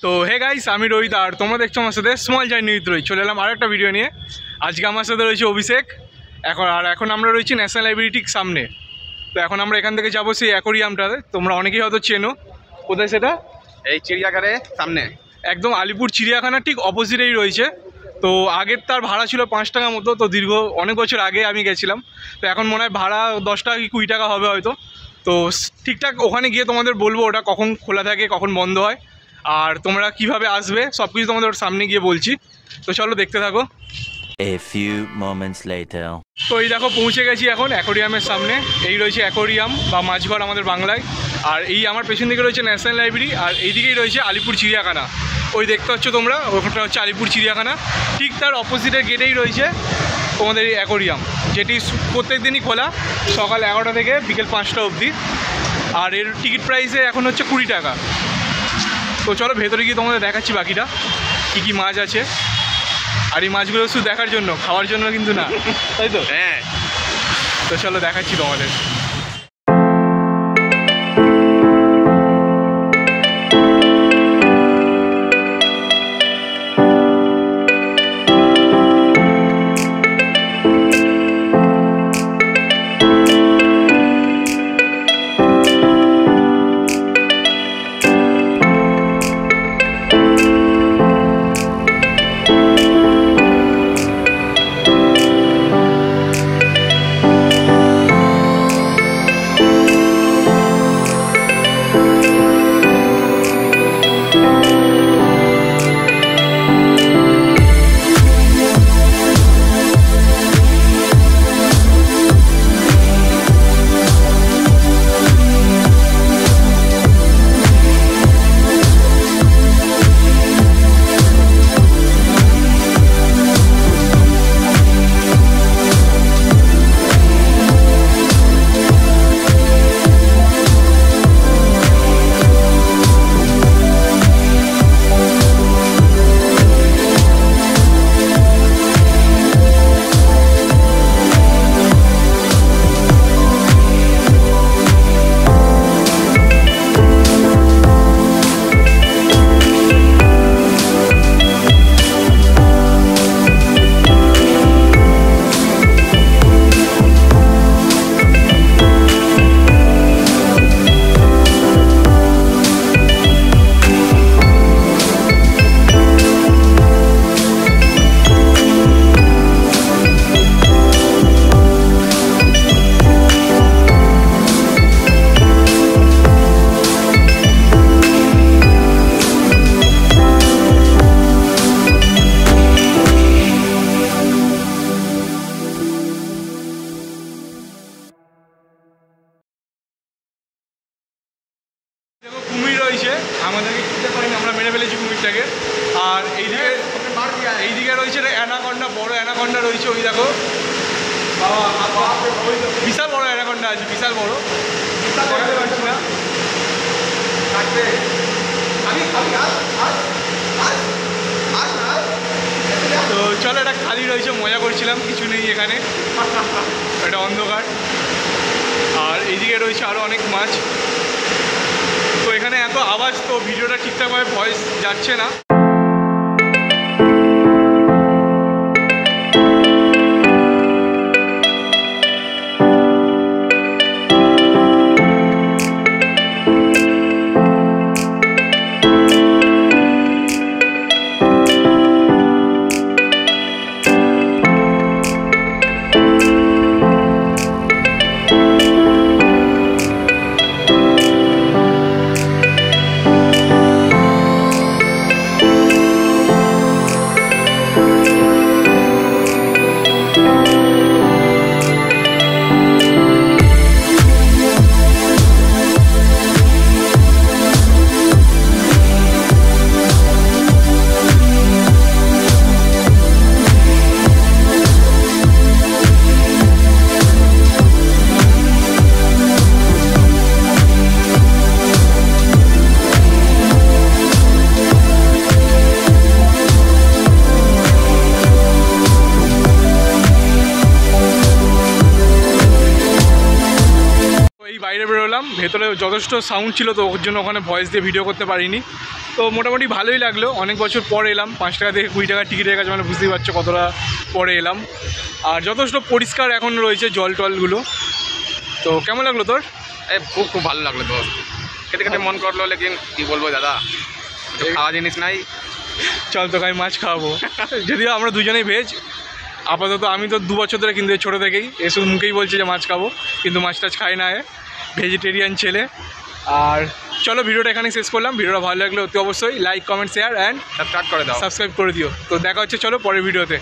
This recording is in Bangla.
তো হে গাইস, আমি রোহিত আর তোমরা দেখছো আমার সাথে স্মল জার্নি উইথ রোহিত। চলে এলাম আর একটা ভিডিও নিয়ে। আজকে আমার সাথে রয়েছে অভিষেক। এখন আমরা রয়েছি ন্যাশনাল লাইব্রেরি ঠিক সামনে। তো এখন আমরা এখান থেকে যাবো সেই অ্যাকোরিয়ামটাতে। তোমরা অনেকেই হয়তো চেনো। কোথায় সেটা? এই চিড়িয়াখানার সামনে, একদম আলিপুর চিড়িয়াখানার ঠিক অপোজিটেই রয়েছে। তো আগের তার ভাড়া ছিল 5 টাকা মতো। তো দীর্ঘ অনেক বছর আগে আমি গেছিলাম। তো এখন মনে হয় ভাড়া 10 টাকা কি 20 টাকা হবে হয়তো। তো ঠিকঠাক ওখানে গিয়ে তোমাদের বলবো ওটা কখন খোলা থাকে, কখন বন্ধ হয়, আর তোমরা কিভাবে আসবে সব কিছু তোমাদের ওর সামনে গিয়ে বলছি। তো চলো দেখতে থাকো। A few moments later. তো এই দেখো পৌঁছে গেছি এখন অ্যাকোরিয়ামের সামনে। এই রয়েছে অ্যাকোরিয়াম বা মাছঘর আমাদের বাংলায়। আর এই আমার পেছন দিকে রয়েছে ন্যাশনাল লাইব্রেরি, আর এইদিকেই রয়েছে আলিপুর চিড়িয়াখানা। ওই দেখতে পাচ্ছ তোমরা, ওখানটা হচ্ছে আলিপুর চিড়িয়াখানা। ঠিক তার অপোজিটের গেটেই রয়েছে তোমাদের এই অ্যাকোরিয়াম, যেটি প্রত্যেক দিনই খোলা সকাল 11টা থেকে বিকেল 5টা অবধি। আর এর টিকিট প্রাইসে এখন হচ্ছে 20 টাকা। তো চলো ভেতরে গিয়ে তোমাদের দেখাচ্ছি বাকিটা কী কী মাছ আছে। আর এই মাছগুলো শুধু দেখার জন্য, খাওয়ার জন্য কিন্তু না, তাই তো? হ্যাঁ। তো চলো দেখাচ্ছি তোমাদের। দেখো কুমির রয়েছে, আমাদেরকে খেতে পারিনি, আমরা মেরে ফেলেছি কুমিরটাকে। আর এইদিকে রয়েছে অ্যানাকন্ডা, বড় অ্যানাকন্ডা রয়েছে। ওই দেখো বিশাল বড় অ্যানাকন্ডা আছে, বিশাল বড়। দেখাতে পারছি না। তো চলো, এটা খালি রয়েছে, মজা করছিলাম, কিছু নেই এখানে, এটা অন্ধকার। আর এইদিকে রয়েছে আরও অনেক মাছ। তো এখানে এত আওয়াজ, তো ভিডিওটা ঠিকঠাকভাবে ভয়েস যাচ্ছে না। বাইরে বেরোলাম, ভেতরে যথেষ্ট সাউন্ড ছিল, তো ওর জন্য ওখানে ভয়েস দিয়ে ভিডিও করতে পারিনি। তো মোটামুটি ভালোই লাগলো, অনেক বছর পর এলাম, 5 টাকা থেকে 20 টাকা টিকিট হয়ে গেছে, মানে বুঝতেই পারছো কতটা পরে এলাম। আর যথেষ্ট পরিষ্কার এখন রয়েছে জল টলগুলো। তো কেমন লাগলো তোর? খুব খুব ভালো লাগলো তো, খেতে খেতে মন করলো, লেকিন কি বলবো দাদা, তো খাওয়া জিনিস নাই। চল তোকে আমি মাছ খাওয়াবো। যদিও আমরা দুজনেই ভেজ, আপাতত আমি তো 2 বছর ধরে কিন্তু ছোটো থেকেই এসব মুখেই বলছে যে মাছ খাবো, কিন্তু মাছ টাছ খাই না, ভেজিটেরিয়ান ছেলে। আর চলো ভিডিওটা এখানে শেষ করলাম। ভিডিওটা ভালো লাগলে অতি অবশ্যই like comment share and subscribe করে দাও। সাবস্ক্রাইব করে দিও। তো দেখা হচ্ছে চলো পরের ভিডিওতে।